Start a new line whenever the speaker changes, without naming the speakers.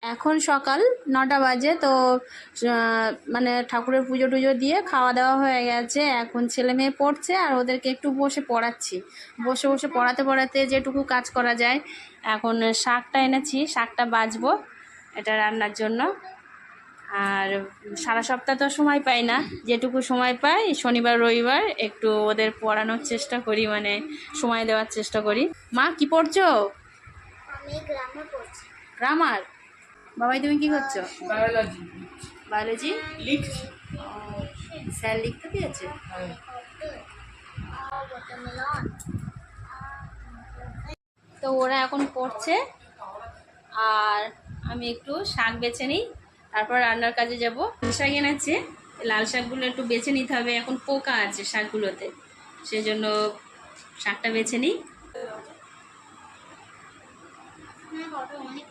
এখন সকাল 9টা বাজে। তো মানে ঠাকুরের পুজো টুজো দিয়ে খাওয়া দাওয়া হয়ে গেছে। এখন ছেলে মেয়ে পড়ছে আর ওদেরকে একটু বসে পড়াচ্ছি। বসে বসে পড়াতে পড়াতে যেটুকু কাজ করা যায়। এখন শাকটা এনেছি, শাকটা বাছবো এটা রান্নার জন্য। আর সারা সপ্তাহ তো সময় পাই না, যেটুকু সময় পাই শনিবার রবিবার একটু ওদের পড়ানোর চেষ্টা করি, মানে সময় দেওয়ার চেষ্টা করি। মা কি পড়ছো?
আমি গ্রামার পড়ছি।
গ্রামার? বাবাই তুমি কি করছো?
বায়োলজি
বায়োলজি
লিখছি।
স্যার লিখতে দিয়েছে? তো ওরা এখন পড়ছে আর আমি একটু শাক বেছে নিই, তারপর রান্নার কাজে যাব। শাক এনেছে, লাল শাকগুলো একটু বেছে নিতে হবে, এখন পোকা আছে শাকগুলোতে, সেজন্য শাকটা বেছে নিই।
অনেক